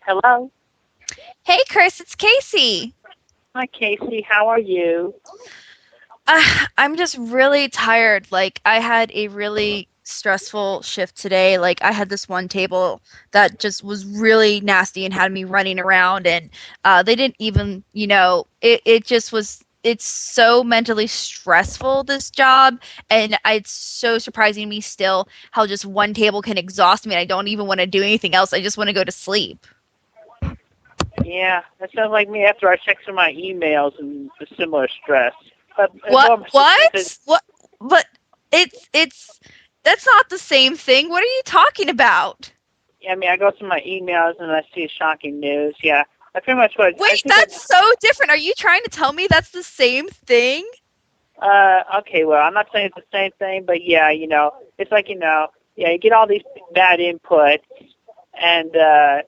Hello. Hey, Chris, it's Casey. Hi, Casey. How are you? I'm just really tired. Like, I had a really stressful shift today. Like, I had this one table that just was really nasty and had me running around, and they didn't even, it just was. It's so mentally stressful, this job, and it's so surprising to me still how just one table can exhaust me. And I don't even want to do anything else. I just want to go to sleep. Yeah, that sounds like me after I checked through my emails and the similar stress. But What? more specific, What? What? But it's that's not the same thing. What are you talking about? yeah, I mean, I go through my emails and I see shocking news. Yeah, I pretty much what I Wait, think. that's so different. Are you trying to tell me that's the same thing? Okay, well, I'm not saying it's the same thing, but yeah, it's like yeah, you get all these bad inputs, and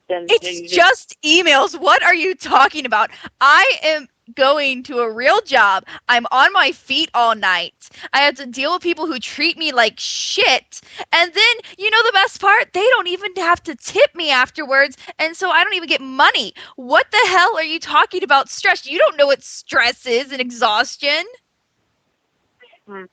then It's you just just emails. What are you talking about? I am going to a real job. I'm on my feet all night. I have to deal with people who treat me like shit. And then, the best part? They don't even have to tip me afterwards. And so I don't even get money. What the hell are you talking about stress? You don't know what stress is and exhaustion. hmm,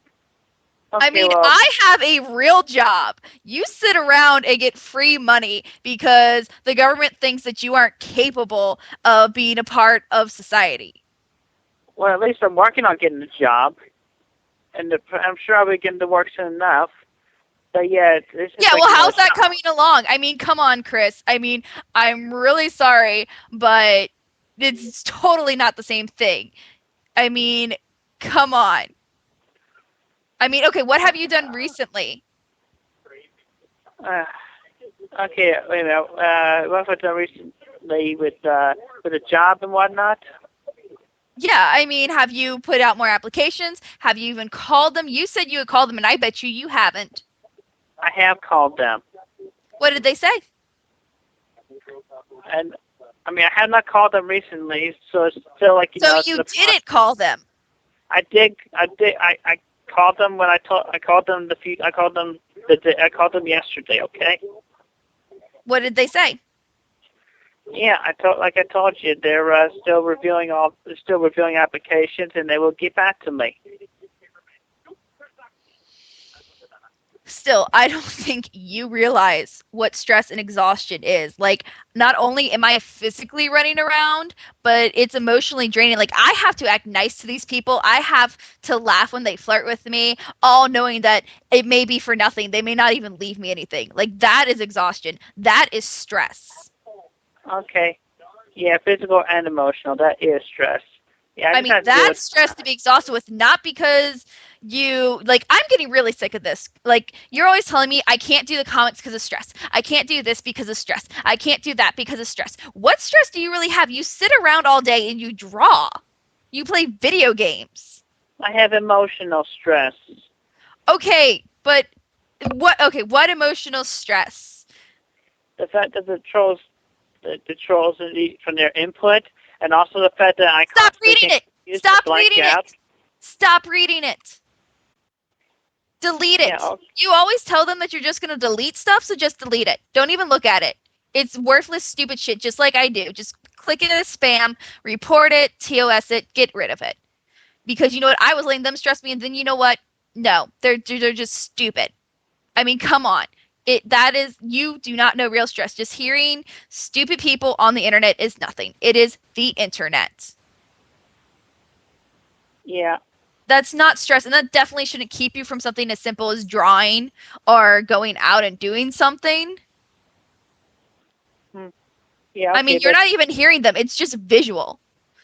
I okay, mean, well, I have a real job. You sit around and get free money because the government thinks that you aren't capable of being a part of society. at least I'm working on getting a job, and I'm sure I'll be getting to work soon enough. But yeah, it's just Yeah, like well, how's that coming along? I mean, come on, Chris. I mean, I'm really sorry, but it's totally not the same thing. I mean, come on. I mean, okay, what have you done recently? uh, okay, what have I done recently with a job and whatnot? Yeah, I mean, have you put out more applications? Have you even called them? You said you had called them, and I bet you haven't. I have called them, What did they say? and I mean I have not called them recently, so it's still like So it's in you the didn't process. call them. I called them when I called them I called them yesterday. Okay. What did they say? Yeah, I told you, they're still reviewing applications, and they will get back to me. Still, I don't think you realize what stress and exhaustion is. Like, not only am I physically running around, but it's emotionally draining. Like, I have to act nice to these people. I have to laugh when they flirt with me, all knowing that it may be for nothing. They may not even leave me anything. Like, that is exhaustion. That is stress. Okay. Yeah, physical and emotional. That is stress. Yeah, I I just mean, have to deal with. that's stress to be exhausted with, not because I'm getting really sick of this. Like, you're always telling me I can't do the comics because of stress. I can't do this because of stress. I can't do that because of stress. What stress do you really have? You sit around all day and you draw. You play video games. I have emotional stress. Okay, but what emotional stress? The fact that the trolls from their input, and also the fact that I Stop constantly reading get it. confused and Stop blank reading out. it. Stop reading it. Delete Yeah, it. You always tell them that you're just going to delete stuff, so just delete it. Don't even look at it. It's worthless, stupid shit, just like I do. Just click it as spam, report it, TOS it, get rid of it. Because you know what? I was letting them stress me, and then you know what? No, they're just stupid. I mean, come on. That is, you do not know real stress. Just hearing stupid people on the internet is nothing. It is the internet. yeah, That's not stress, and that definitely shouldn't keep you from something as simple as drawing or going out and doing something. hmm, yeah. I Okay, mean, you're but not even hearing them. It's just visual.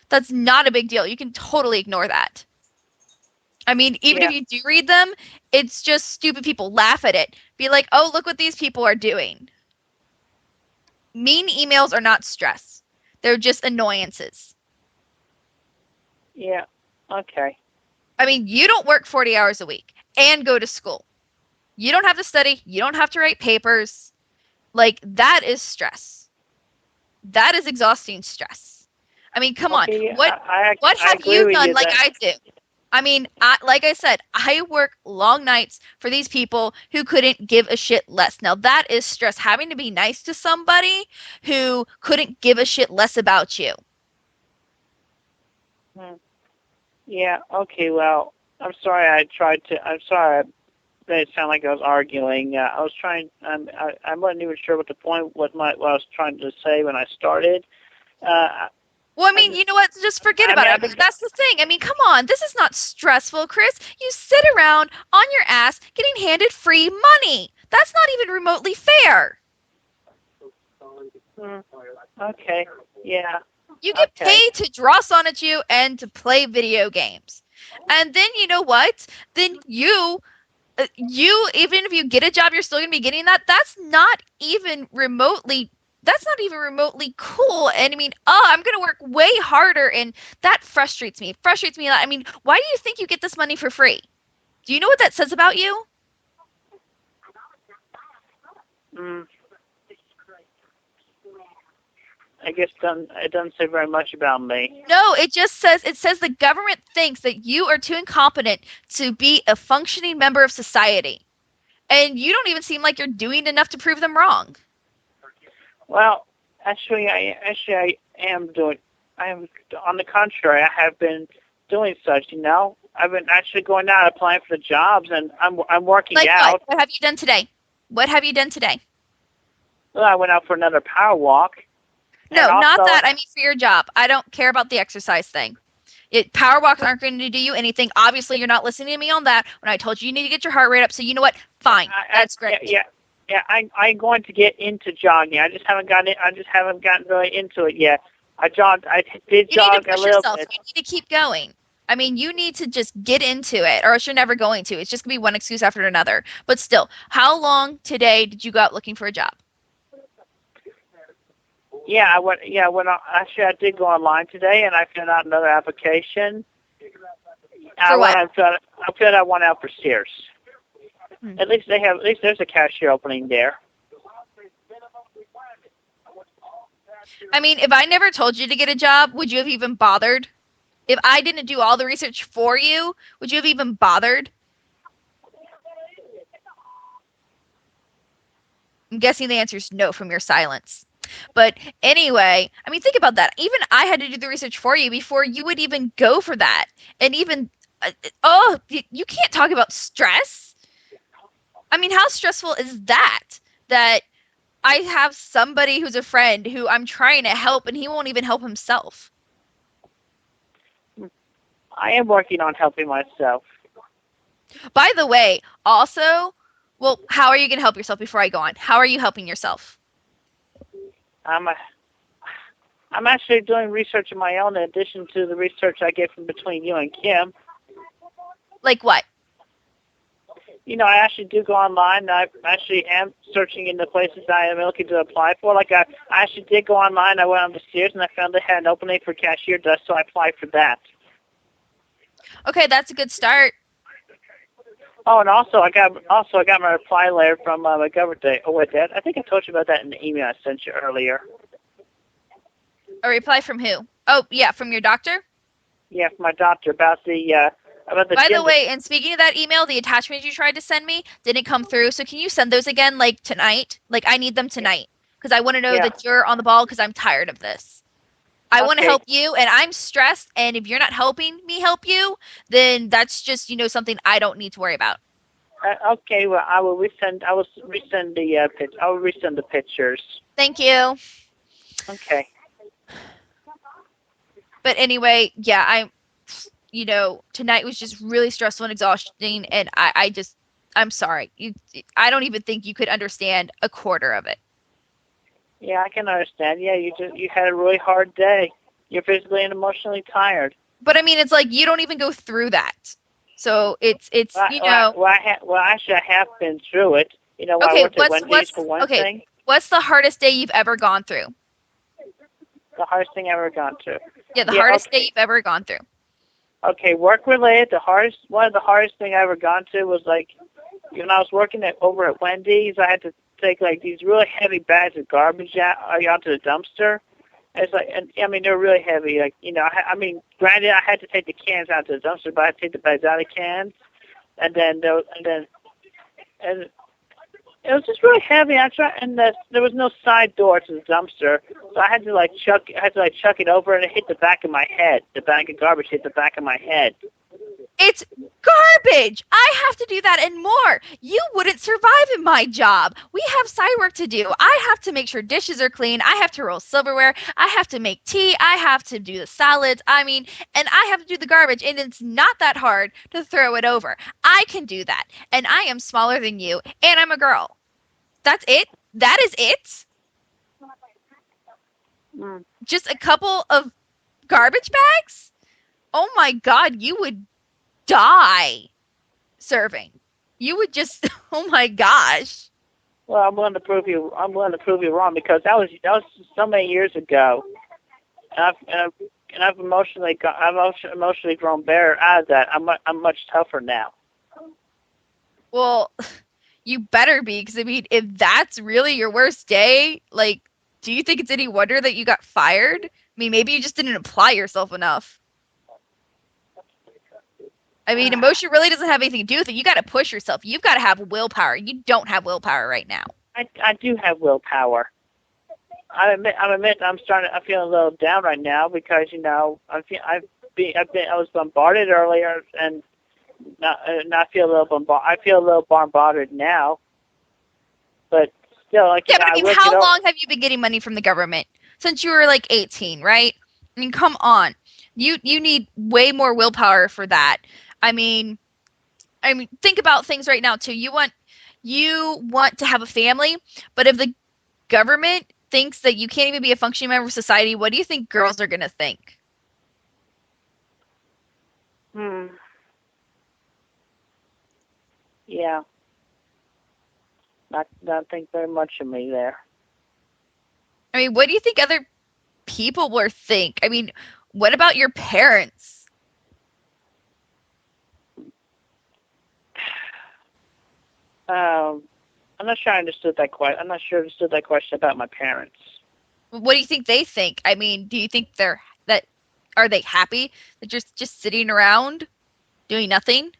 That's not a big deal. You can totally ignore that. I mean, even if yeah, you do read them, it's just stupid people. Laugh at it. Be like, oh, look what these people are doing. Mean emails are not stress, they're just annoyances. yeah. Okay, I mean, you don't work 40 hours a week and go to school. You don't have to study. You don't have to write papers. Like, that is stress. That is exhausting stress. I mean, come on. okay. What I have agree you with done you like that. I do? I mean, like I said, I work long nights for these people who couldn't give a shit less. Now, that is stress, having to be nice to somebody who couldn't give a shit less about you. Hmm. Yeah. Okay. Well, I'm sorry. I'm sorry. I made it sound like I was arguing. I was trying. I wasn't even sure what the point was. What I was trying to say when I started. Well, I mean, you know what? Just forget I mean, about I've it. been. That's the thing. I mean, come on. This is not stressful, Chris. You sit around on your ass getting handed free money. That's not even remotely fair. Hmm, okay. Yeah. You get Okay. paid to draw sonnet you and to play video games. And then you know what? Then you even if you get a job, you're still gonna be getting that. That's not even remotely cool. And I mean, I'm gonna work way harder, and that frustrates me. Frustrates me a lot. I mean, why do you think you get this money for free? Do you know what that says about you? Mm, I guess it doesn't say very much about me. No, it says the government thinks that you are too incompetent to be a functioning member of society. And you don't even seem like you're doing enough to prove them wrong. Well, I am doing. I am on the contrary. I have been doing such. I've been actually going out applying for the jobs, and I'm working Like what? out. What have you done today? What have you done today? Well, I went out for another power walk, and No, not also that. I mean for your job. I don't care about the exercise thing. Power walks aren't going to do you anything. Obviously, you're not listening to me on that when I told you you need to get your heart rate up. So you know what? Fine. That's yeah, great. yeah, yeah. I'm going to get into jogging. I just haven't gotten. I just haven't gotten really into it yet. I jogged. I did You need to jog a push little yourself. bit. You need to keep going. I mean, you need to just get into it, or else you're never going to. It's just going to be one excuse after another. But still, how long today did you go out looking for a job? Yeah, I went. Yeah, actually, I did go online today, and I filled out another application. For what? I filled out one out for Sears. Hmm. At least there's a cashier opening there. I mean, if I never told you to get a job, would you have even bothered? If I didn't do all the research for you, would you have even bothered? I'm guessing the answer is no from your silence. But anyway, I mean, think about that. Even I had to do the research for you before you would even go for that. And even, you can't talk about stress. I mean, how stressful is that? That I have somebody who's a friend who I'm trying to help and he won't even help himself. I am working on helping myself. By the way, also, well, how are you going to help yourself before I go on? How are you helping yourself? I'm a, I'm actually doing research of my own in addition to the research I get from between you and Kim. Like what? I actually do go online. I actually am searching in the places I am looking to apply for. Like I actually did go online. I went on to Sears and I found they had an opening for cashier desk, so I applied for that. Okay, that's a good start. Oh, and also I got my reply letter from my government. Oh, wait, I think I told you about that in the email I sent you earlier. A reply from who? Oh, yeah, from your doctor? Yeah, from my doctor about the By the gym. way, and speaking of that email, the attachments you tried to send me didn't come through. So can you send those again, like tonight? Like I need them tonight because I want to know Yeah. that you're on the ball because I'm tired of this. I want to Okay. help you and I'm stressed. And if you're not helping me help you, then that's just, something I don't need to worry about. Okay. Well, I will resend. I will resend the I will resend the pictures. Thank you. Okay. But anyway, yeah, tonight was just really stressful and exhausting. And I'm sorry. I don't even think you could understand a quarter of it. Yeah, I can understand. Yeah, you had a really hard day. You're physically and emotionally tired. But I mean, it's like you don't even go through that. So it's Actually, I have been through it. I okay. worked at Wendy's for one Okay? thing. What's the hardest day you've ever gone through? The hardest thing I ever gone through. Yeah, the Yeah. hardest day Okay. you've ever gone through. Okay. Work related. One of the hardest thing I ever gone through was like, when I was working over at Wendy's, I had to take like these really heavy bags of garbage out to the dumpster. It's like, and I mean, they're really heavy. Like, I mean, granted, I had to take the cans out to the dumpster, but I had to take the bags out of the cans, and then and it was just really heavy. I tried, and there was no side door to the dumpster, so I had to chuck it over, and it hit the back of my head. The bag of garbage hit the back of my head. It's garbage. I have to do that and more. You wouldn't survive in my job. We have side work to do. I have to make sure dishes are clean. I have to roll silverware. I have to make tea. I have to do the salads. I mean, and I have to do the garbage, and it's not that hard to throw it over. I can do that. And I am smaller than you, and I'm a girl. That's it. That is it. Just a couple of garbage bags? Oh my God, you would die serving. You would just, oh my gosh. Well, I'm willing to prove you wrong, because that was so many years ago, and I've emotionally grown better out of that. I'm much tougher now. Well, you better be, because I mean, if that's really your worst day, like, do you think it's any wonder that you got fired? I mean, maybe you just didn't apply yourself enough. I mean, emotion really doesn't have anything to do with it. You got to push yourself. You've got to have willpower. You don't have willpower right now. I do have willpower. I admit I'm feeling a little down right now, because I was bombarded earlier, and I feel a little bombarded now. But still, like, yeah, but I mean, how long have you been getting money from the government? Since you were like 18, right? I mean, come on. You need way more willpower for that. I mean, think about things right now too. You want to have a family, but if the government thinks that you can't even be a functioning member of society, what do you think girls are going to think? Yeah. Not think very much of me there. I mean, what do you think other people will think? I mean, what about your parents? I'm not sure I understood that question. I'm not sure I understood that question about my parents. What do you think they think? I mean, do you think are they happy that you're just sitting around doing nothing?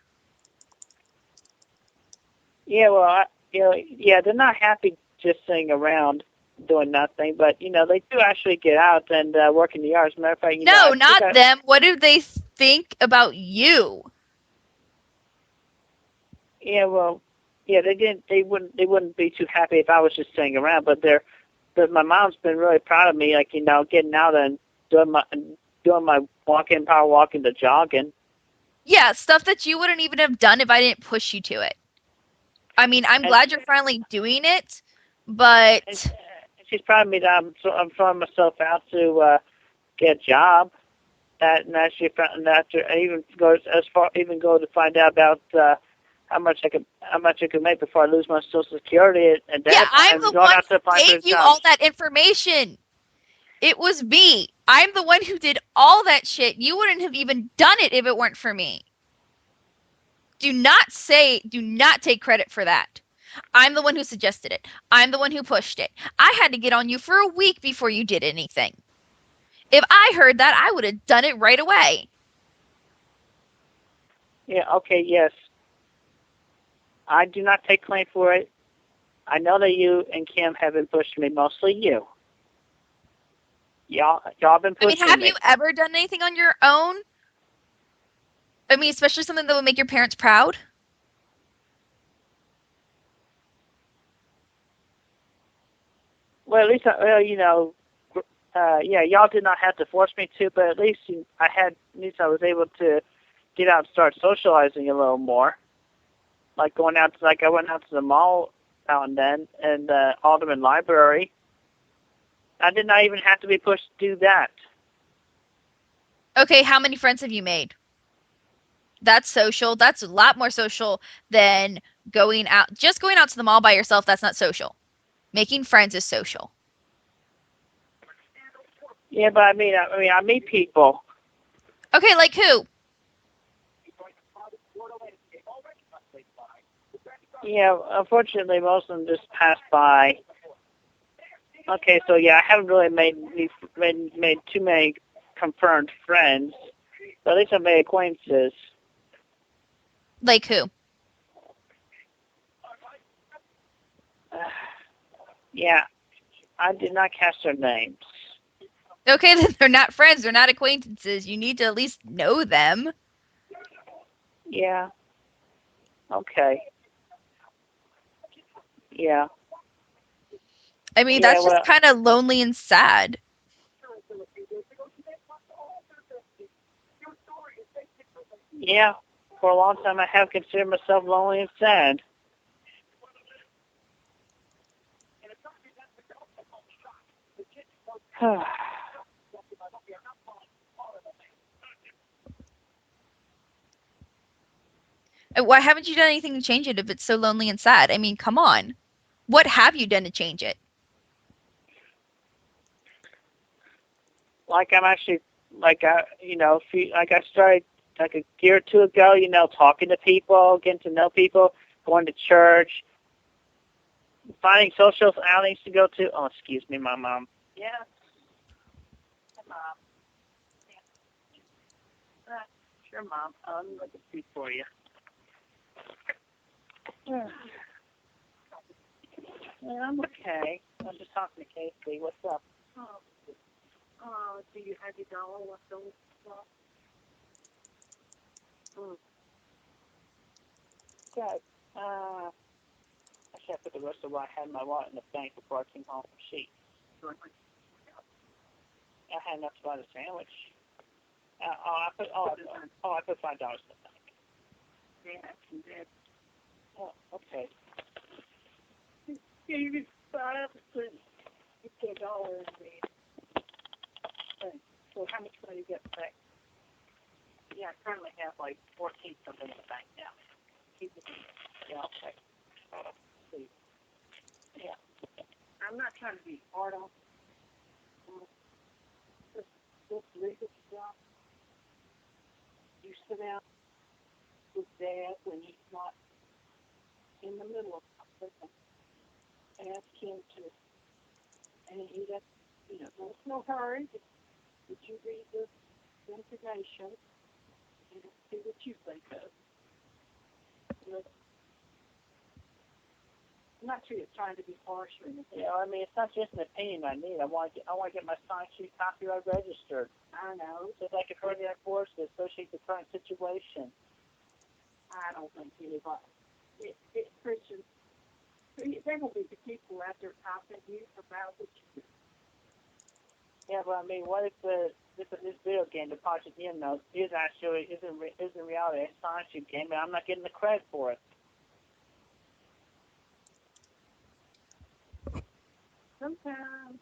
Yeah, well, they're not happy just sitting around doing nothing, but they do actually get out and work in the yard. As a matter of fact, no, not them. What do they think about you? Yeah, well, yeah, they wouldn't be too happy if I was just sitting around. But my mom's been really proud of me, like, getting out and doing my walking, power walking, the jogging. Yeah, stuff that you wouldn't even have done if I didn't push you to it. I mean, I'm glad you're finally doing it, but she's proud of me that I'm throwing myself out to get a job. That and actually found after I even go to find out about how much I could make before I lose my Social Security, and that. Yeah, I'm the one who gave you all that information. It was me. I'm the one who did all that shit. You wouldn't have even done it if it weren't for me. Do not take credit for that. I'm the one who suggested it. I'm the one who pushed it. I had to get on you for a week before you did anything. If I heard that, I would have done it right away. Yeah, okay, yes. I do not take claim for it. I know that you and Kim have been pushing me, mostly you. Y'all been pushing me. I mean, have you ever done anything on your own? I mean, especially something that would make your parents proud? Well, at least, y'all did not have to force me to, but at least I was able to get out and start socializing a little more. Like I went out to the mall now and then, and Alderman Library. I did not even have to be pushed to do that. Okay, how many friends have you made? That's social. That's a lot more social than going out. Just going out to the mall by yourself, that's not social. Making friends is social. Yeah, but I meet people. Okay, like who? Yeah, unfortunately, most of them just pass by. Okay, so yeah, I haven't really made too many confirmed friends, but at least I've made acquaintances. Like who? Yeah, I did not catch their names. Okay, then they're not friends, they're not acquaintances. You need to at least know them. Yeah. Okay. Yeah. I mean, Yeah. that's just Well. kind of lonely and sad. Yeah. For a long time, I have considered myself lonely and sad. Why haven't you done anything to change it if it's so lonely and sad? I mean, come on. What have you done to change it? Like I'm actually, like I started like a year or two ago. Talking to people, getting to know people, going to church, finding social outings to go to. Oh, excuse me, my mom. Yeah, mom. Sure, mom. Let me look at food for you. I'm okay. I was just talking to Kacey. What's up? Do you have your dollar left over? Good. Actually, I put the rest of what I had in my wallet in the bank before I came home from sheet. I had enough to buy the sandwich. I put $5 in the bank. Yeah, you did. Oh, okay. Yeah, you can start up and put $1 in the thing. So how much money you get back? Yeah, I currently have like 14 something in the bank now. Keep it. Yeah, okay. See. Yeah. I'm not trying to be hard on this legal stuff. You sit down with Dad when he's not in the middle of something and ask him to, and he does, there's no hurry. Did you read this information and see what you think of it? I'm not sure you're trying to be harsh or anything. I mean, it's not just an opinion I need. I want to get my sign sheet copyright registered. I know. So that I can further enforce to associate the current situation. I don't think anybody. Christians, there will be the people out there copying you about what you do. Yeah, but I mean, what if this video game, the Project Note, is in reality a sign sheet game, and I'm not getting the credit for it? Sometimes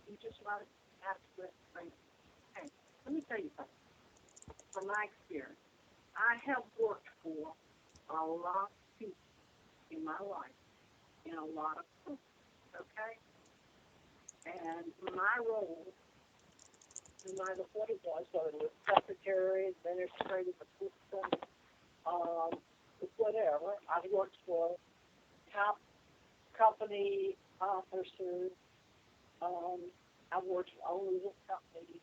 you just want to ask for things. Hey, let me tell you something. From my experience, I have worked for a lot of people in my life, in a lot of groups, okay? And my role, no matter what it was, whether it was secretary, administrative assistant, whatever, I worked for top company officers. I worked for owners of companies,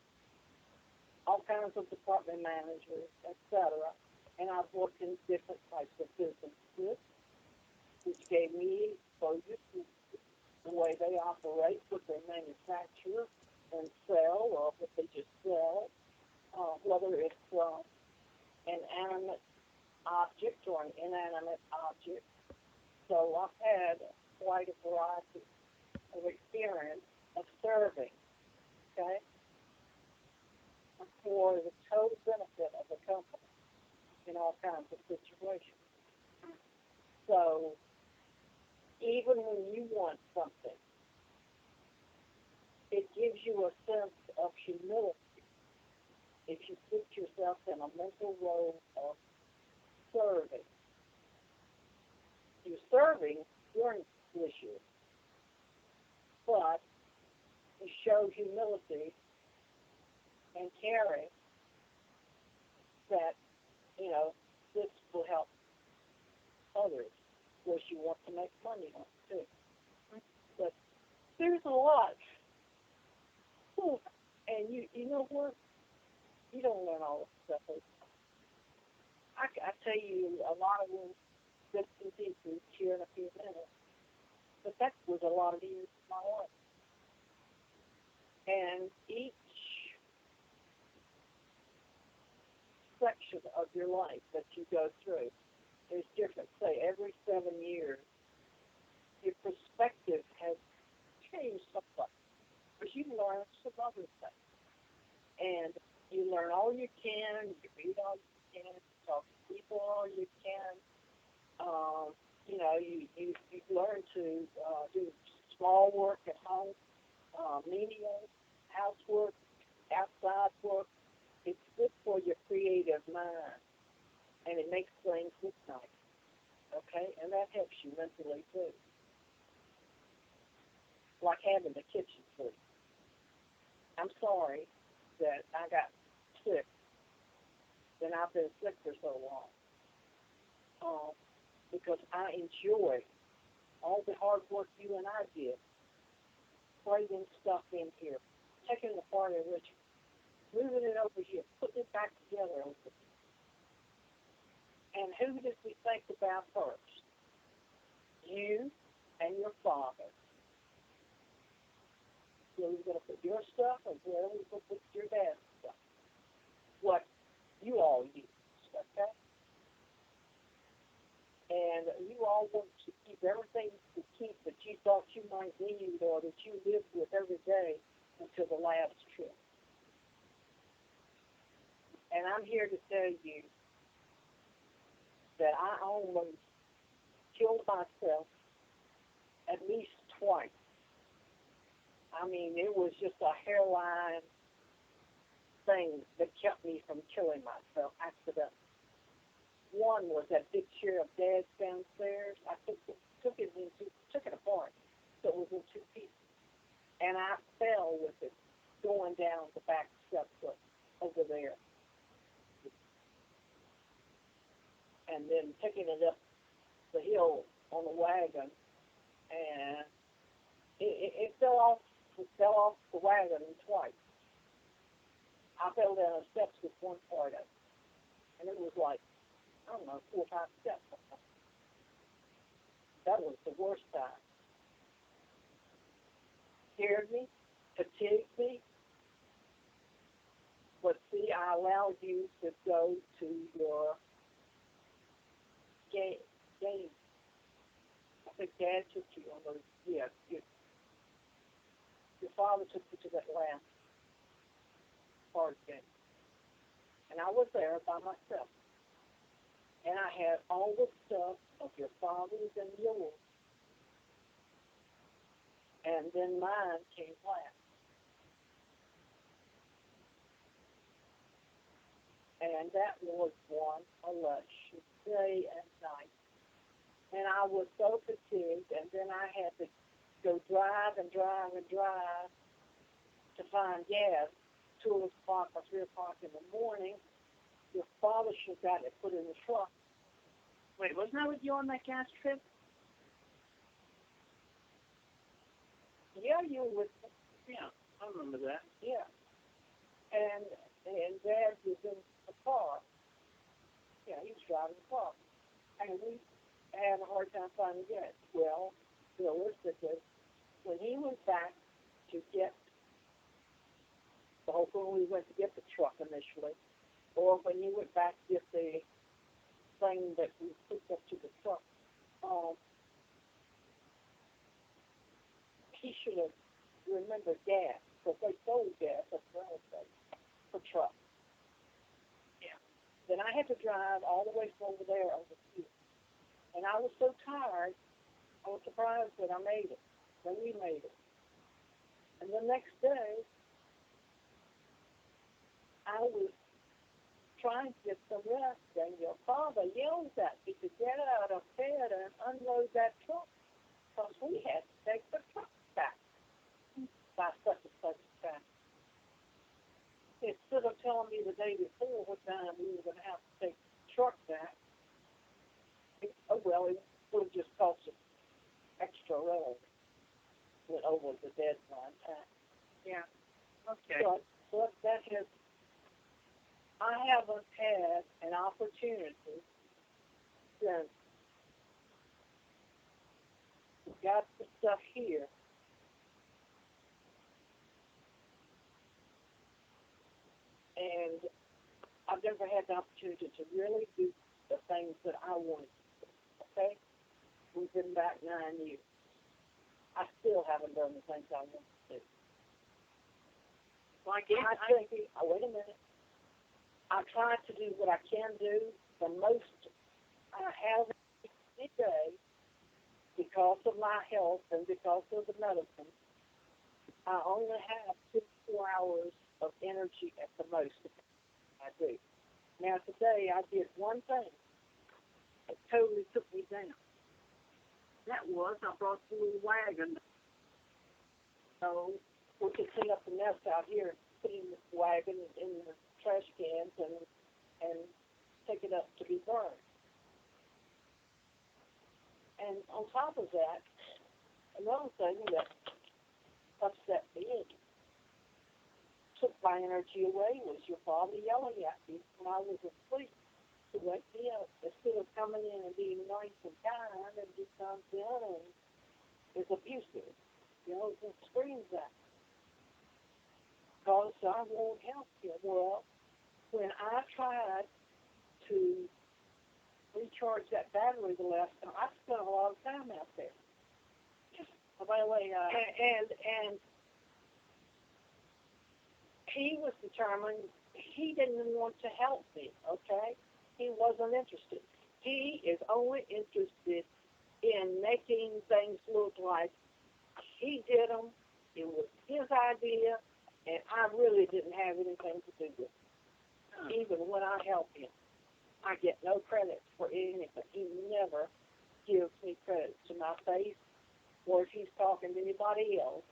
all kinds of department managers, etc. And I've worked in different types of businesses, which gave me exposure to the way they operate, what they manufacture and sell, or what they just sell, whether it's an animate object or an inanimate object. So I've had quite a variety of experience of serving, okay, for the total benefit of the company in all kinds of situations. So even when you want something, it gives you a sense of humility if you put yourself in a mental role of serving. You're serving during issue, but you show humility and caring that, this will help others. Of course, you want to make money on it too. But there's a lot. Whew. And you know what? You don't learn all this stuff. I tell you, a lot of them bits and pieces here in a few minutes. But that was a lot of years of my life. And each section of your life that you go through is different. Say every 7 years, your perspective has changed somewhat. Because you learn some other things. And you learn all you can, you read all you can, you talk to people all you can. You learn to do small work at home, menial, housework, outside work. It's good for your creative mind, and it makes things look nice, okay? And that helps you mentally, too. Like having the kitchen free. I'm sorry that I got sick, and I've been sick for so long, because I enjoy all the hard work you and I did, bringing stuff in here, taking the part of which, moving it over here, putting it back together over here. And who did we think about first? You and your father. Where are we going to put your stuff, and where are we going to put your dad's stuff? What you all use, okay? And you all want to keep everything to keep that you thought you might need or that you lived with every day until the last trip. And I'm here to tell you that I almost killed myself at least twice. I mean, it was just a hairline thing that kept me from killing myself accidentally. One was that big chair of Dad's downstairs. I took it apart, so it was in two pieces. And I fell with it going down the back steps over there. And then picking it up the hill on the wagon, and it fell off the wagon twice. I fell down the steps with one part of it, and it was like, I don't know, 4 or 5 steps. That was the worst time. Scared me, fatigued me, but see, I allowed you to go to your game. I think Dad took you on those, yeah, your father took you to that last card game. And I was there by myself. And I had all the stuff of your father's and yours. And then mine came last. And that was one election day and night. And I was so fatigued, and then I had to go drive to find gas. 2 o'clock or 3 o'clock in the morning. Your father should have got it put in the truck. Wait, wasn't I with you on that gas trip? Yeah, you were with me. Yeah, I remember that. Yeah. And Dad was in the car. Yeah, he was driving the car. And we had a hard time finding gas. Well, realistically, when he went back to get when we went to get the truck initially, or when he went back to get the thing that we hooked up to the truck, he should have remembered gas, because they sold gas at the rental place for trucks. Yeah. Then I had to drive all the way from over there over here. And I was so tired, I was surprised that I made it, that we made it. And the next day, I was trying to get some rest, and your father yelled at me to get out of bed and unload that truck, because we had to take the truck back by such and such a time. Instead of telling me the day before what time we were going to have to take the truck back, it would have just cost us extra road. went over the deadline time. Yeah. Okay. But that has, I haven't had an opportunity since we got the stuff here. And I've never had the opportunity to really do the things that I wanted to do. Okay? We've been back 9 years. I still haven't done the things I want to do. Like I think, wait a minute. I try to do what I can do. The most I have every day, because of my health and because of the medicine, I only have 2 to 4 hours of energy at the most. I do. Now today I did one thing that totally took me down. That was I brought the little wagon. So we could clean up the mess out here, put in the wagon in the trash cans and take it up to be burned. And on top of that, another thing that upset me, took my energy away, was your father yelling at me when I was asleep to wake me up. Instead of coming in and being nice and kind, and he comes in and is abusive, and screams at me. Because I won't help you. Well, when I tried to recharge that battery the last time, I spent a lot of time out there. By the way, and he was determined he didn't want to help me, okay? He wasn't interested. He is only interested in making things look like he did them, it was his idea, and I really didn't have anything to do with it. Even when I help him, I get no credit for anything. He never gives me credit to my face, or if he's talking to anybody else,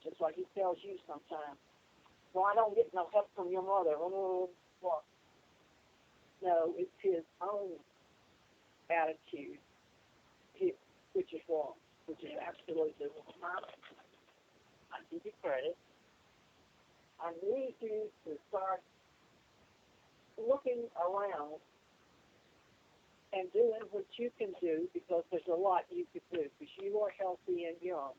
just like he tells you sometimes. Well, I don't get no help from your mother. Oh, what? No, it's his own attitude, which is wrong, which is absolutely wrong. I give you credit. I need you to start looking around and doing what you can do, because there's a lot you could do, because you are healthy and young.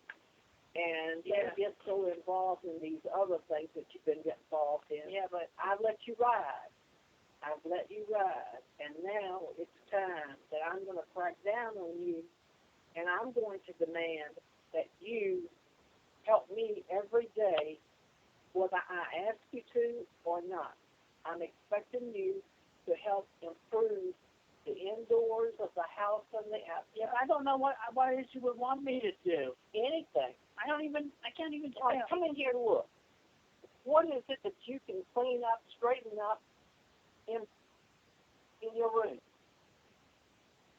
And don't get so involved in these other things that you've been getting involved in. Yeah, but I've let you ride. I've let you ride. And now it's time that I'm going to crack down on you, and I'm going to demand that you help me every day, whether I ask you to or not. I'm expecting you to help improve the indoors of the house and the outside. yeah, I don't know what it is you would want me to do. Anything. I can't even tell. Like, come in here to look. What is it that you can clean up, straighten up in your room?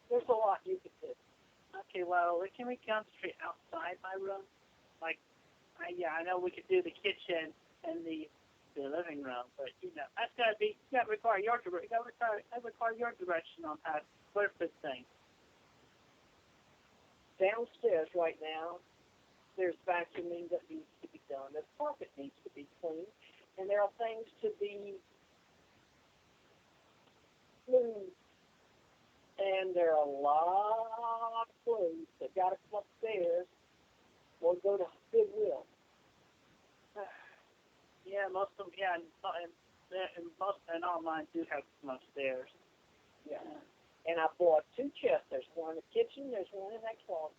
There's a lot you can do. Okay, well, can we concentrate outside my room? Like, I know we could do the kitchen and the living room, but that's got to require your direction. Require your direction on how to put this thing. Downstairs right now, there's vacuuming that needs to be done. The carpet needs to be cleaned, and there are things to be moved. And there are a lot of clothes that got to come upstairs or go to Goodwill. Yeah, most of them. Yeah, and all mine do have some upstairs. Yeah. And I bought 2 chests. There's one in the kitchen. There's one in that closet.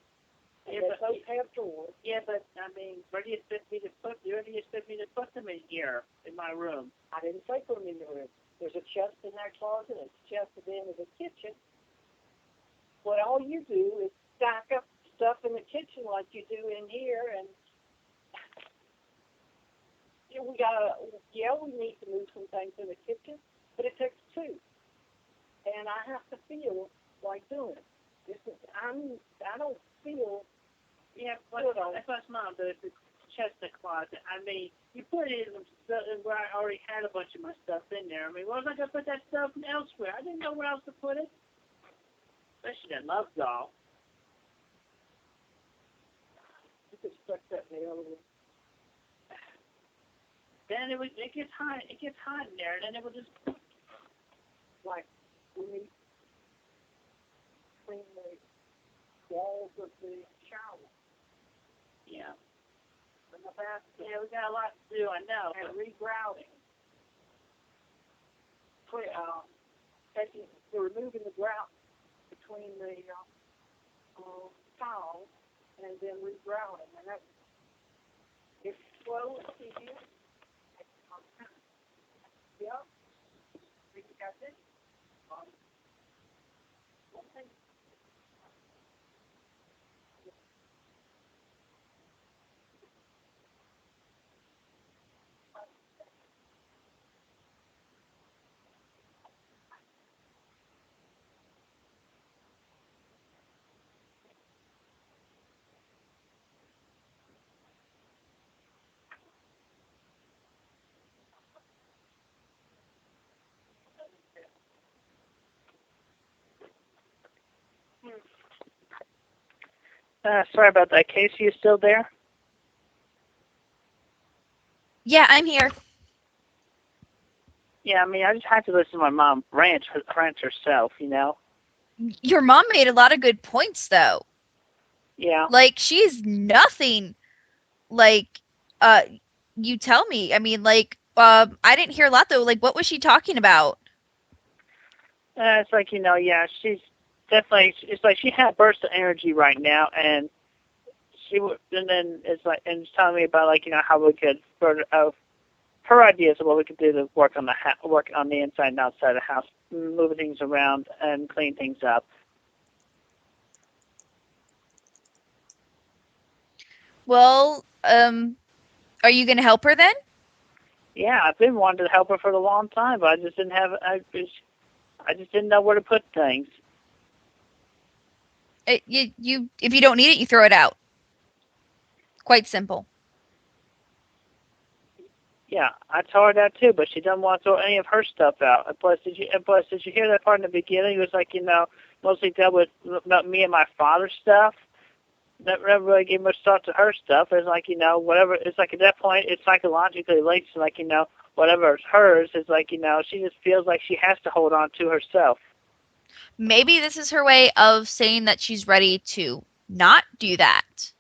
And they both have drawers. Yeah, but I mean, where do you expect me to put them in here in my room? I didn't say put them in the room. There's a chest in that closet. There's a chest at the end of the kitchen. But all you do is stack up stuff in the kitchen like you do in here, and we need to move some things in the kitchen, but it takes 2. And I have to feel like doing it. I don't feel that's what's mom, the chest of closet. I mean, you put it in where I already had a bunch of my stuff in there. I mean, where was I going to put that stuff elsewhere? I didn't know where else to put it. Especially that love doll. could stuck that in the other one. Then it gets hot. It gets hot in there, and then it will just Like, we need to clean the walls of the shower yeah. and the bathroom. Yeah, we got a lot to do. I know. And regrouting. Removing the grout between the tiles and then regrouting. And that, it's slow and tedious. Yep. We got this. Sorry about that. Casey, you still there? Yeah, I'm here. Yeah, I mean, I just have to listen to my mom rant herself, you know? Your mom made a lot of good points, though. Yeah. Like, she's nothing like, uh, you tell me. I mean, like, I didn't hear a lot, though. Like, what was she talking about? It's like, you know, yeah, she's definitely, it's like she had bursts of energy right now, and and then it's like, and it's telling me about, like, you know, how we could, her ideas of what we could do to work on work on the inside and outside of the house, move things around and clean things up. Well, are you gonna help her then? Yeah, I've been wanting to help her for a long time, but I just didn't have, I just didn't know where to put things. If you don't need it, you throw it out. Quite simple. Yeah, I told her that too, but she doesn't want to throw any of her stuff out. And plus, did you hear that part in the beginning? It was like, you know, mostly dealt with me and my father's stuff. Never really gave much thought to her stuff. It's like, you know, whatever. It's like at that point, it's psychologically linked to, like, you know, whatever is hers is like, you know, she just feels like she has to hold on to herself. Maybe this is her way of saying that she's ready to not do that.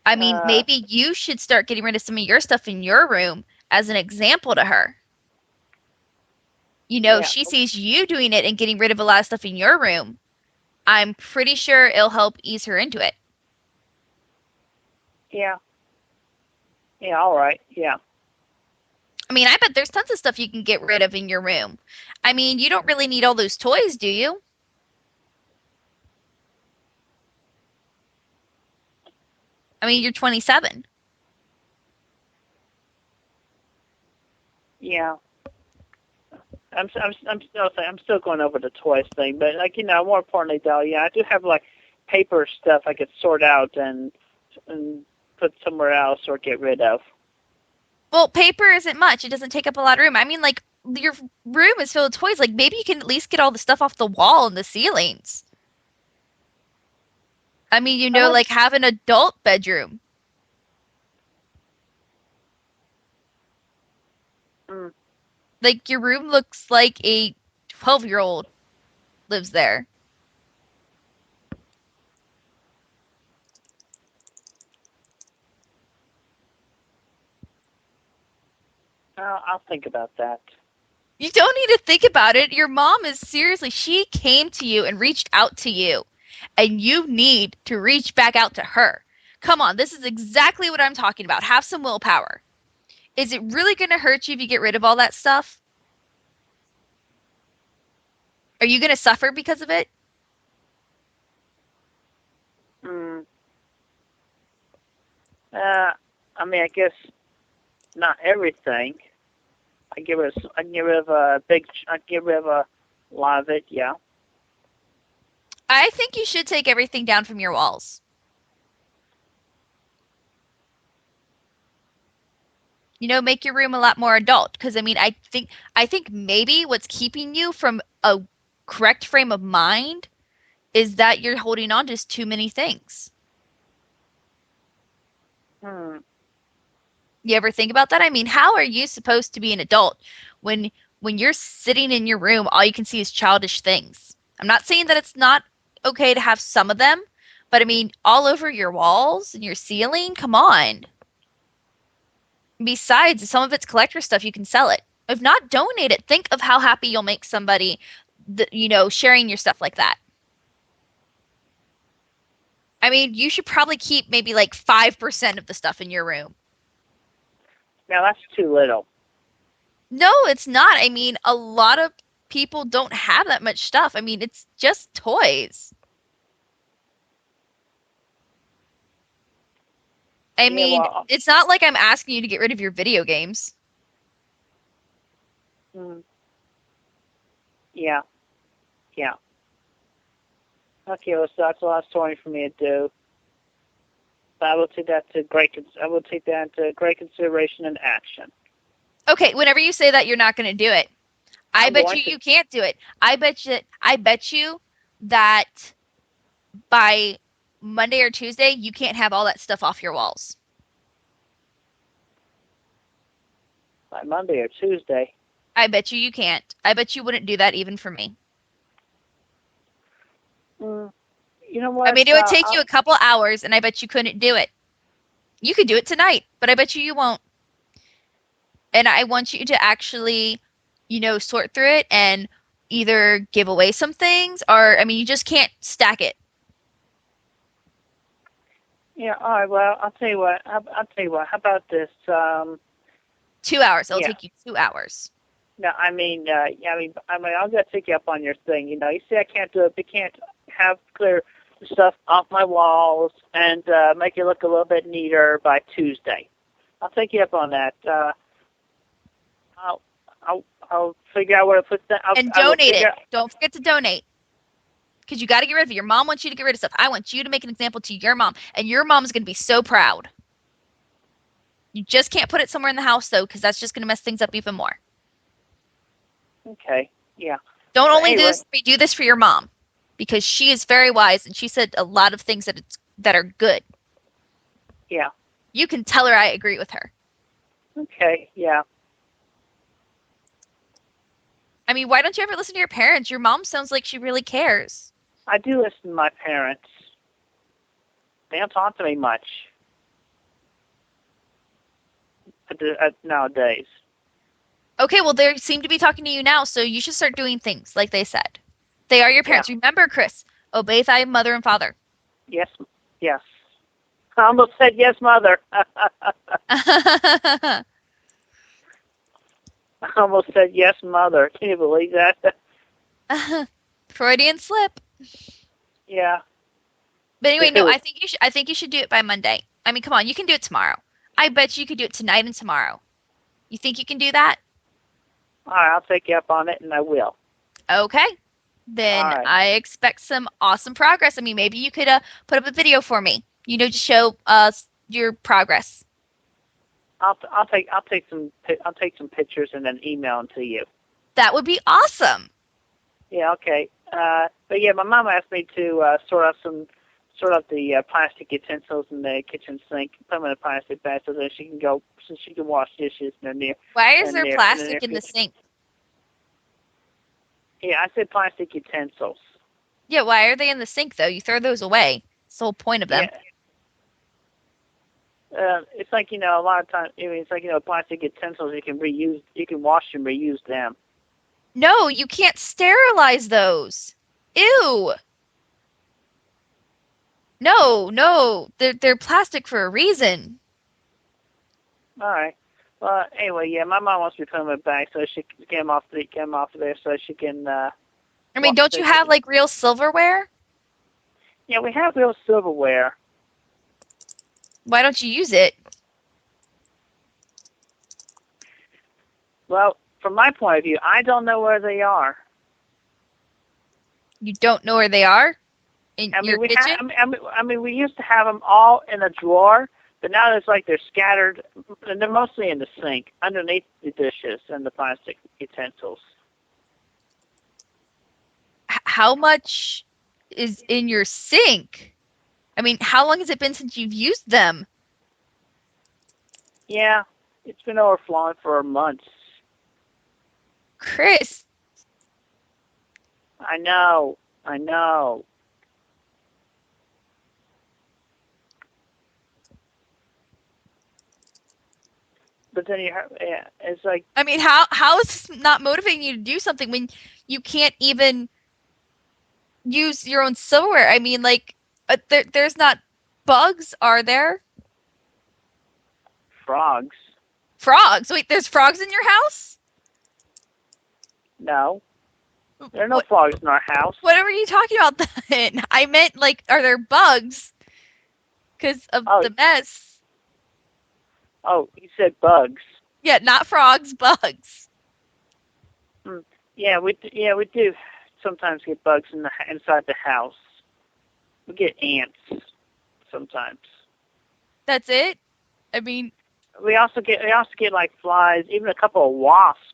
I mean, Uh, maybe you should start getting rid of some of your stuff in your room as an example to her. You know, yeah, she sees you doing it and getting rid of a lot of stuff in your room. I'm pretty sure it'll help ease her into it. yeah, yeah. All right, yeah. I mean, I bet there's tons of stuff you can get rid of in your room. I mean, you don't really need all those toys, do you? I mean, you're 27. Yeah. I'm still going over the toys thing, but, like, you know, more importantly though, yeah, I do have, like, paper stuff I could sort out and put somewhere else or get rid of. Well, paper isn't much. It doesn't take up a lot of room. I mean, like, your room is filled with toys. Like, maybe you can at least get all the stuff off the wall and the ceilings. I mean, you know, Uh, like have an adult bedroom. mm, Like, your room looks like a 12-year-old lives there. I'll think about that. You don't need to think about it. Your mom is seriously, she came to you and reached out to you, and you need to reach back out to her. Come on, this is exactly what I'm talking about. Have some willpower. Is it really going to hurt you if you get rid of all that stuff? Are you going to suffer because of it? Mm, uh, I mean, I guess not everything. I get rid of I get rid of a lot of it. Yeah. I think you should take everything down from your walls. You know, make your room a lot more adult. Because I mean, I think maybe what's keeping you from a correct frame of mind is that you're holding on to just too many things. Hmm. You ever think about that? I mean, how are you supposed to be an adult when you're sitting in your room, all you can see is childish things? I'm not saying that it's not okay to have some of them, but I mean, all over your walls and your ceiling, come on. Besides, some of it's collector stuff, you can sell it. If not, donate it. Think of how happy you'll make somebody, sharing your stuff like that. I mean, you should probably keep maybe like 5% of the stuff in your room. Now that's too little. No, it's not. I mean, a lot of people don't have that much stuff. I mean, it's just toys. I Yeah, mean, well, it's not like I'm asking you to get rid of your video games. mm, yeah, yeah. Okay, well, so that's a lot of story for me to do. But I will take that to great consideration and action. Okay, whenever you say that you're not going to do it, I I'm bet going you to. you can't do it. I bet you that by Monday or Tuesday you can't have all that stuff off your walls. By Monday or Tuesday. I bet you can't. I bet you wouldn't do that even for me. Mm, you know I what? mean, it would take you a couple hours and I bet you couldn't do it. You could do it tonight, but I bet you won't. And I want you to actually, sort through it and either give away some things or, I mean, you just can't stack it. Yeah. All right. Well, I'll tell you what. I'll tell you what. How about this? 2 hours. It'll Yeah. take you 2 hours. No, I mean, I'm gonna take you up on your thing. You see, I can't do it. I can't have clear stuff off my walls and make it look a little bit neater by Tuesday. I'll take you up on that. I'll, I'll figure out where to put that. And I will donate it. figure. Don't forget to donate. Because you got to get rid of it. Your mom wants you to get rid of stuff. I want you to make an example to your mom, and your mom's going to be so proud. You just can't put it somewhere in the house, though, because that's just going to mess things up even more. Okay. Yeah. Don't But only anyway. do this for your mom, because she is very wise, and she said a lot of things that are good. Yeah. You can tell her I agree with her. Okay. Yeah. I mean, why don't you ever listen to your parents? Your mom sounds like she really cares. I do listen to my parents. They don't talk to me much nowadays. Okay, well, they seem to be talking to you now, so you should start doing things like they said. They are your Yeah. parents. Remember, Chris, obey thy mother and father. Yes. Yes. I almost said yes, mother. I almost said yes, mother. Can you believe that? Freudian slip. Yeah. But anyway, no, I think you should do it by Monday. I mean, come on, you can do it tomorrow. I bet you could do it tonight and tomorrow. You think you can do that? All right, I'll take you up on it, and I will. Okay. Then All right. I expect some awesome progress. I mean, maybe you could put up a video for me, to show us your progress. I'll take some pictures and then email them to you. That would be awesome. Yeah. Okay. But yeah, my mom asked me to sort out the plastic utensils in the kitchen sink, put them in a plastic bag so that she can wash dishes in the near. Why is there in the plastic in the future. sink? Yeah, I said plastic utensils. Yeah, why are they in the sink though? You throw those away. It's the whole point of them. Yeah. It's like a lot of times. I mean, it's like plastic utensils you can reuse. You can wash and reuse them. No, you can't sterilize those. Ew. No, they're plastic for a reason. All right. Well, anyway, yeah, my mom wants me to put them in a bag so she can get them off of there so she can. I mean, don't you have like real silverware? Yeah, we have real silverware. Why don't you use it? Well, from my point of view, I don't know where they are. You don't know where they are in your kitchen? We used to have them all in a drawer, but now it's like they're scattered, and they're mostly in the sink, underneath the dishes and the plastic utensils. How much is in your sink? I mean, how long has it been since you've used them? Yeah, it's been overflowing for months. Chris, I know. But then it's like, I mean, how is this not motivating you to do something when you can't even use your own silverware? I mean, like, there's not bugs, are there? frogs. Frogs. Wait, there's frogs in your house? No, there are no What frogs in our house. what are you talking about then? I meant, like, are there bugs because of Oh, the mess? you said bugs. Yeah, not frogs, bugs. Yeah, we do sometimes get bugs inside the house. We get ants sometimes. That's it? I mean, We also get like flies, even a couple of wasps.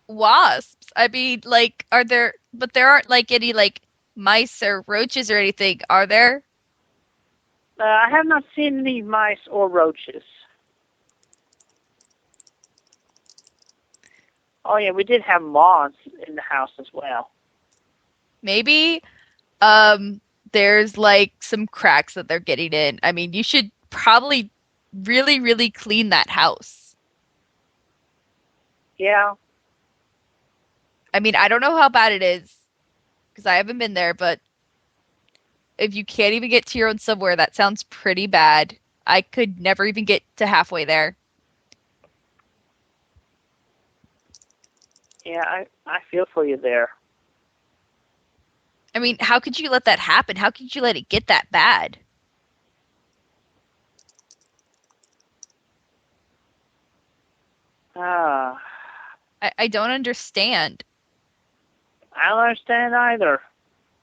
wasps. I mean, like, but there aren't like any like mice or roaches or anything, are there? I have not seen any mice or roaches. Oh yeah, we did have moths in the house as well. Maybe um there's like some cracks that they're getting in. I mean, you should probably really, really clean that house. Yeah, I mean, I don't know how bad it is because I haven't been there, but if you can't even get to your own somewhere, that sounds pretty bad. I could never even get to halfway there. yeah, I feel for you there. I mean, how could you let that happen? How could you let it get that bad? Ah, I don't understand. I don't understand either.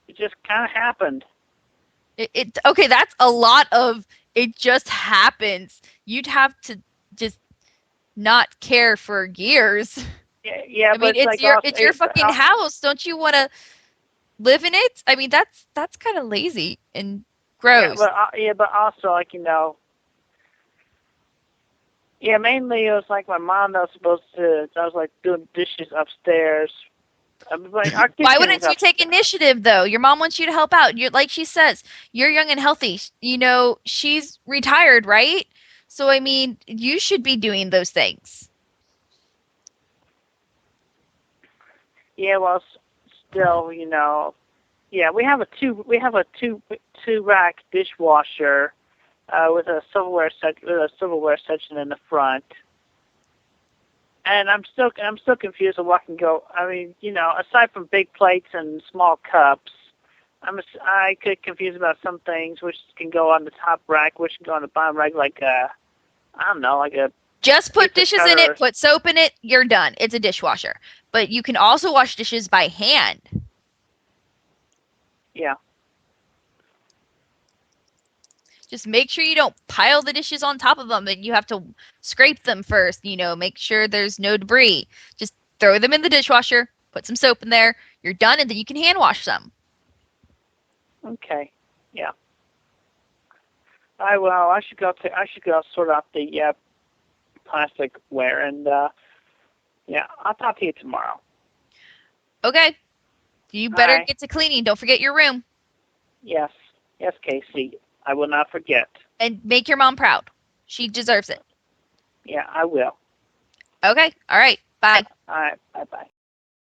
It just kind of happened. It okay, that's a lot of it just happens. You'd have to just not care for years. Yeah, I but mean, it's like also, it's your fucking house. Don't you want to live in it? I mean, that's kind of lazy and gross. but also like yeah, mainly it was like my mom that was supposed to. I was like doing dishes upstairs. Like our Why kitchen is wouldn't you take upstairs. initiative though? Your mom wants you to help out. You're like she says, you're young and healthy. You know, she's retired, right? So I mean, you should be doing those things. Yeah, well, still, yeah, we have a two rack dishwasher with a silverware section in the front. And I'm still confused on what can go. I mean, aside from big plates and small cups, I could confused about some things which can go on the top rack, which can go on the bottom rack, like I don't know, like a Just put pizza dishes in cutter. it, put soap in it, you're done. It's a dishwasher. But you can also wash dishes by hand. Yeah. Just make sure you don't pile the dishes on top of them and you have to scrape them first, make sure there's no debris. Just throw them in the dishwasher, put some soap in there, you're done, and then you can hand wash them. Okay. Yeah. I should go. I should go sort out the plasticware, and yeah, I'll talk to you tomorrow. Okay. You better Bye. get to cleaning. Don't forget your room. Yes. Yes, Casey. I will not forget. And make your mom proud. She deserves it. Yeah, I will. Okay. All right. Bye. All right. Bye bye.